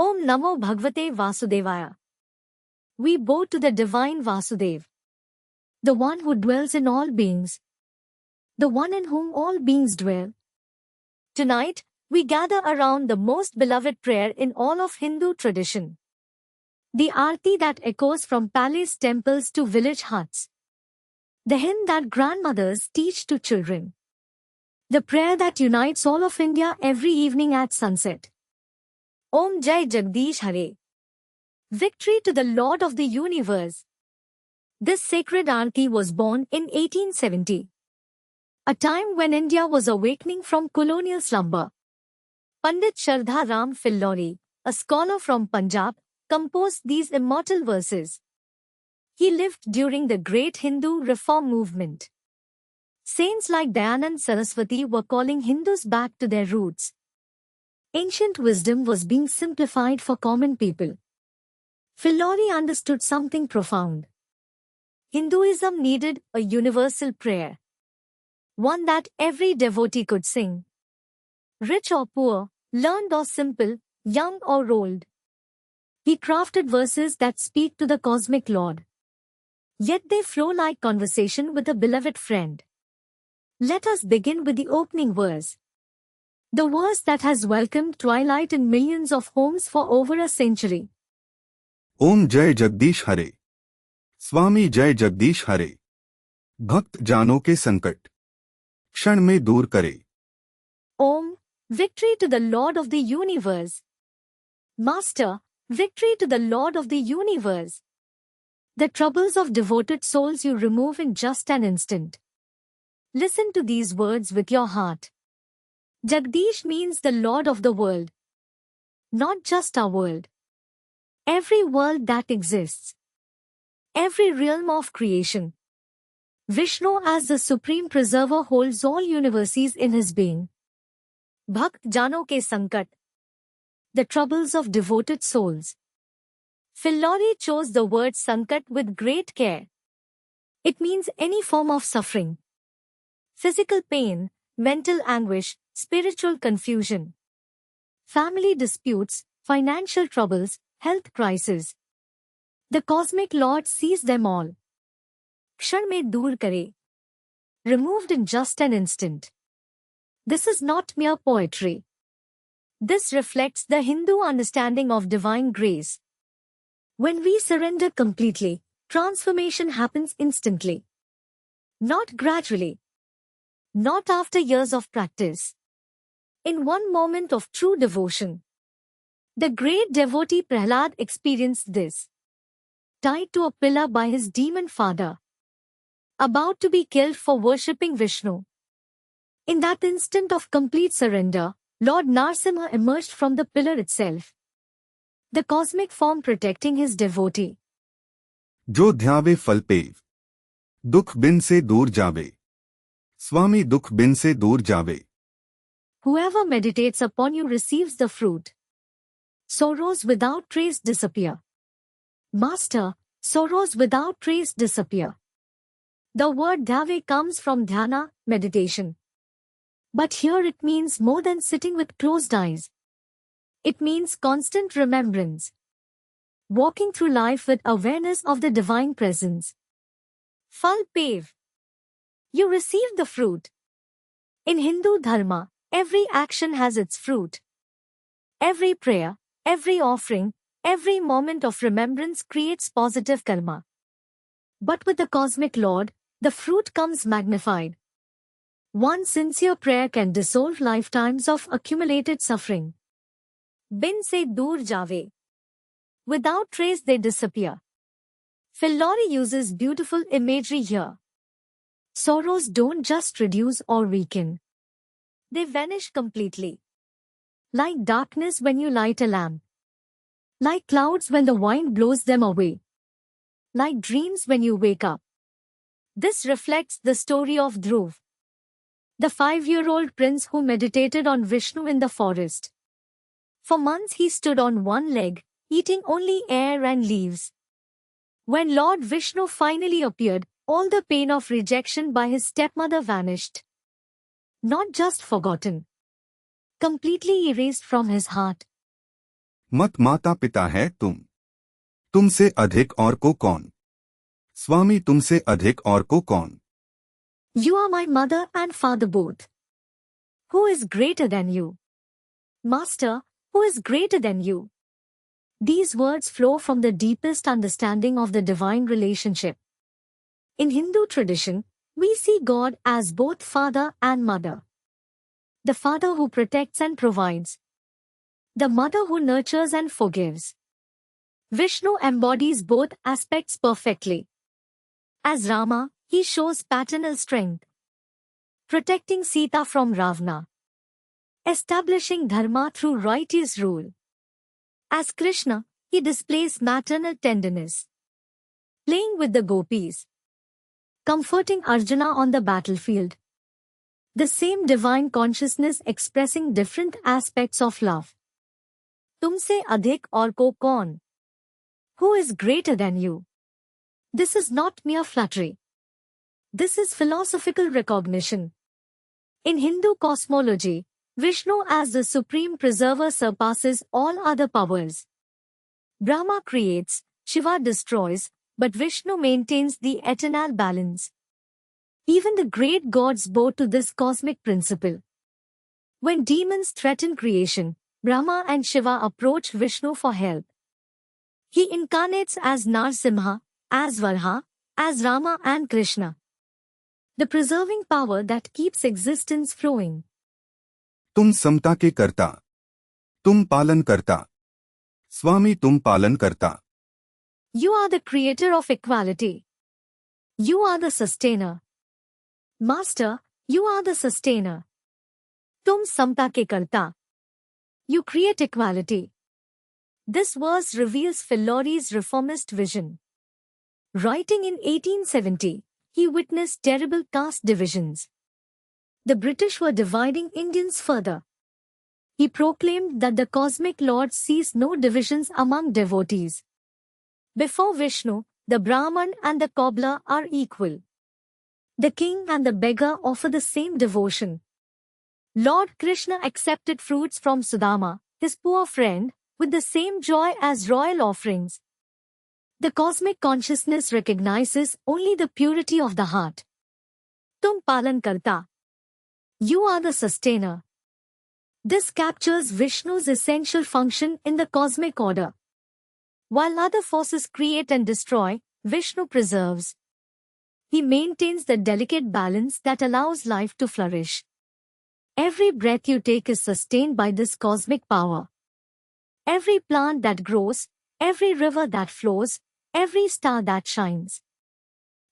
Om Namo Bhagavate Vasudevaya. We bow to the divine Vasudev, the one who dwells in all beings, the one in whom all beings dwell. Tonight, we gather around the most beloved prayer in all of Hindu tradition. The Aarti that echoes from palace temples to village huts. The hymn that grandmothers teach to children. The prayer that unites all of India every evening at sunset. Om Jai Jagdish Hare. Victory to the Lord of the Universe. This sacred Aarti was born in 1870. A time when India was awakening from colonial slumber. Pandit Shardha Ram Fillory, a scholar from Punjab, composed these immortal verses. He lived during the great Hindu reform movement. Saints like Dayanand Saraswati were calling Hindus back to their roots. Ancient wisdom was being simplified for common people. Fillory understood something profound. Hinduism needed a universal prayer. One that every devotee could sing. Rich or poor, learned or simple, young or old. He crafted verses that speak to the cosmic Lord. Yet they flow like conversation with a beloved friend. Let us begin with the opening verse. The verse that has welcomed twilight in millions of homes for over a century. Om Jai Jagdish Hare. Swami Jai Jagdish Hare. Bhakt Jano ke sankat क्षण में दूर करे. Om, victory to the Lord of the universe. Master, victory to the Lord of the universe. The troubles of devoted souls you remove in just an instant. Listen to these words with your heart. Jagdish means the Lord of the world. Not just our world. Every world that exists. Every realm of creation. Vishnu as the supreme preserver holds all universes in his being. Bhakt Jano ke sankat. The troubles of devoted souls. Fillory chose the word sankat with great care. It means any form of suffering. Physical pain, mental anguish, spiritual confusion. Family disputes, financial troubles, health crises. The cosmic Lord sees them all. Kshan mein dur kare. Removed in just an instant. This is not mere poetry. This reflects the Hindu understanding of divine grace. When we surrender completely, transformation happens instantly. Not gradually. Not after years of practice. In one moment of true devotion. The great devotee Prahlad experienced this. Tied to a pillar by his demon father. About to be killed for worshipping Vishnu. In that instant of complete surrender, Lord Narsimha emerged from the pillar itself. The cosmic form protecting his devotee. जो ध्यावे फल pave. दुख बिन से दूर जावे. Swami dukh bin se dur jave. Whoever meditates upon you receives the fruit. Sorrows without trace disappear. Master, sorrows without trace disappear. The word dhave comes from dhyana, meditation. But here it means more than sitting with closed eyes. It means constant remembrance. Walking through life with awareness of the divine presence. Phal pev. You receive the fruit. In Hindu dharma, every action has its fruit. Every prayer, every offering, every moment of remembrance creates positive karma. But with the cosmic Lord, the fruit comes magnified. One sincere prayer can dissolve lifetimes of accumulated suffering. Bin se dur jave. Without trace they disappear. Fillory uses beautiful imagery here. Sorrows don't just reduce or weaken. They vanish completely. Like darkness when you light a lamp. Like clouds when the wind blows them away. Like dreams when you wake up. This reflects the story of Dhruv, the 5-year-old prince who meditated on Vishnu in the forest. For months he stood on one leg, eating only air and leaves. When Lord Vishnu finally appeared, all the pain of rejection by his stepmother vanished. Not just forgotten. Completely erased from his heart. मत माता पिता है तुम, तुमसे अधिक और को कौन। स्वामी तुमसे अधिक और को कौन। You are my mother and father both. Who is greater than you? Master, who is greater than you? These words flow from the deepest understanding of the divine relationship. In Hindu tradition, we see God as both father and mother. The father who protects and provides. The mother who nurtures and forgives. Vishnu embodies both aspects perfectly. As Rama, he shows paternal strength, protecting Sita from Ravana, establishing dharma through righteous rule. As Krishna, he displays maternal tenderness, playing with the gopis, comforting Arjuna on the battlefield. The same divine consciousness expressing different aspects of love. Tumse adhik aur ko kaun? Who is greater than you? This is not mere flattery. This is philosophical recognition. In Hindu cosmology, Vishnu as the supreme preserver surpasses all other powers. Brahma creates, Shiva destroys, but Vishnu maintains the eternal balance. Even the great gods bow to this cosmic principle. When demons threaten creation, Brahma and Shiva approach Vishnu for help. He incarnates as Narsimha, as Varha, as Rama and Krishna. The preserving power that keeps existence flowing. तुम समता के कर्ता, तुम पालन करता। स्वामी तुम पालन करता। You are the creator of equality. You are the sustainer. Master, you are the sustainer. Tum samta ke karta. You create equality. This verse reveals Fillory's reformist vision. Writing in 1870, he witnessed terrible caste divisions. The British were dividing Indians further. He proclaimed that the cosmic Lord sees no divisions among devotees. Before Vishnu, the Brahman and the cobbler are equal. The king and the beggar offer the same devotion. Lord Krishna accepted fruits from Sudama, his poor friend, with the same joy as royal offerings. The cosmic consciousness recognizes only the purity of the heart. Tum palan karta. You are the sustainer. This captures Vishnu's essential function in the cosmic order. While other forces create and destroy, Vishnu preserves. He maintains the delicate balance that allows life to flourish. Every breath you take is sustained by this cosmic power. Every plant that grows, every river that flows, every star that shines.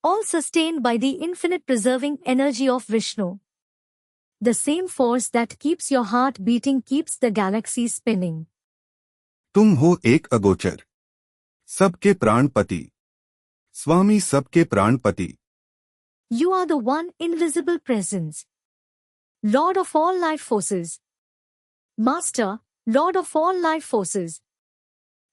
All sustained by the infinite preserving energy of Vishnu. The same force that keeps your heart beating keeps the galaxy spinning. तुम हो एक अगोचर, सबके प्राणपति। स्वामी सबके प्राणपति। You are the one invisible presence. Lord of all life forces. Master, Lord of all life forces.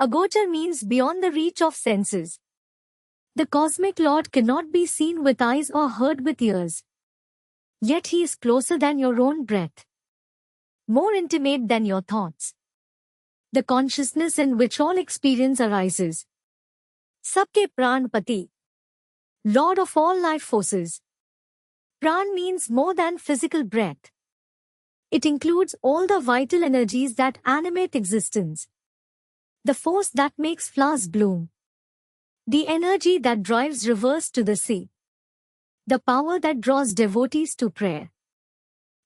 Agochar means beyond the reach of senses. The cosmic Lord cannot be seen with eyes or heard with ears. Yet he is closer than your own breath. More intimate than your thoughts. The consciousness in which all experience arises. Sabke Pranpati. Lord of all life forces. Pran means more than physical breath. It includes all the vital energies that animate existence. The force that makes flowers bloom. The energy that drives rivers to the sea. The power that draws devotees to prayer.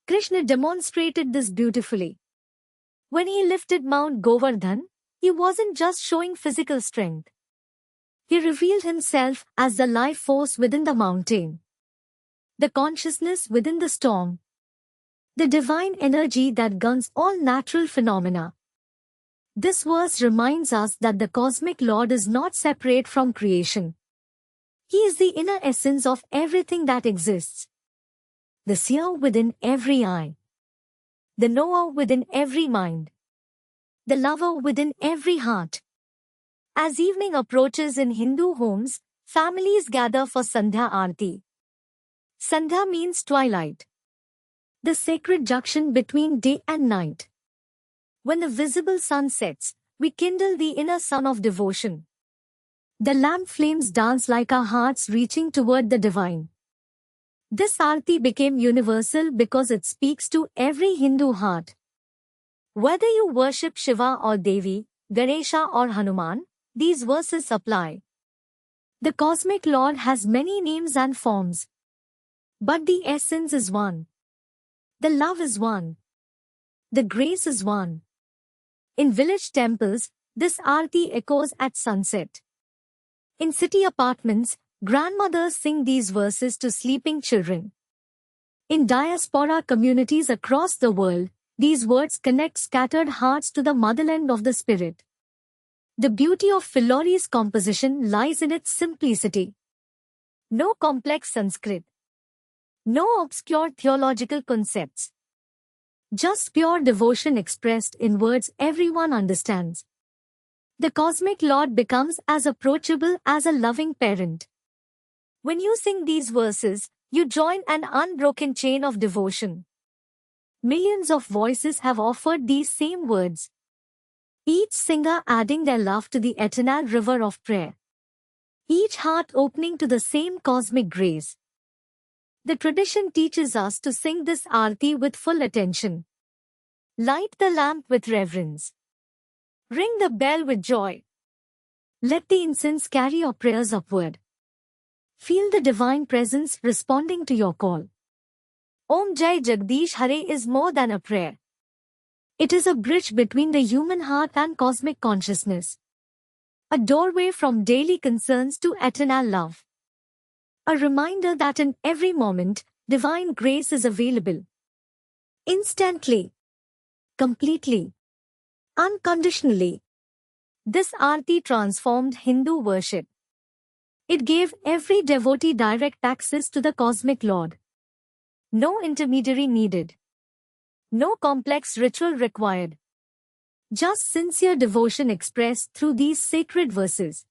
Krishna demonstrated this beautifully. When he lifted Mount Govardhan, he wasn't just showing physical strength. He revealed himself as the life force within the mountain. The consciousness within the storm. The divine energy that governs all natural phenomena. This verse reminds us that the cosmic Lord is not separate from creation. He is the inner essence of everything that exists. The seer within every eye. The knower within every mind. The lover within every heart. As evening approaches in Hindu homes, families gather for Sandhya Aarti. Sandhya means twilight. The sacred junction between day and night. When the visible sun sets, we kindle the inner sun of devotion. The lamp flames dance like our hearts reaching toward the divine. This Aarti became universal because it speaks to every Hindu heart. Whether you worship Shiva or Devi, Ganesha or Hanuman, these verses apply. The cosmic Lord has many names and forms, but the essence is one. The love is one. The grace is one. In village temples, this Aarti echoes at sunset. In city apartments, grandmothers sing these verses to sleeping children. In diaspora communities across the world, these words connect scattered hearts to the motherland of the spirit. The beauty of Filori's composition lies in its simplicity. No complex Sanskrit. No obscure theological concepts. Just pure devotion expressed in words everyone understands. The cosmic Lord becomes as approachable as a loving parent. When you sing these verses, you join an unbroken chain of devotion. Millions of voices have offered these same words, each singer adding their love to the eternal river of prayer. Each heart opening to the same cosmic grace. The tradition teaches us to sing this Aarti with full attention. Light the lamp with reverence. Ring the bell with joy. Let the incense carry your prayers upward. Feel the divine presence responding to your call. Om Jai Jagdish Hare is more than a prayer. It is a bridge between the human heart and cosmic consciousness. A doorway from daily concerns to eternal love. A reminder that in every moment, divine grace is available. Instantly. Completely. Unconditionally. This Aarti transformed Hindu worship. It gave every devotee direct access to the cosmic Lord. No intermediary needed. No complex ritual required. Just sincere devotion expressed through these sacred verses.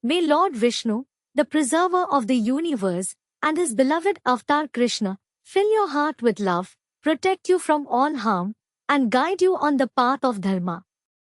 May Lord Vishnu, the preserver of the universe, and his beloved avatar Krishna, fill your heart with love, protect you from all harm, and guide you on the path of Dharma.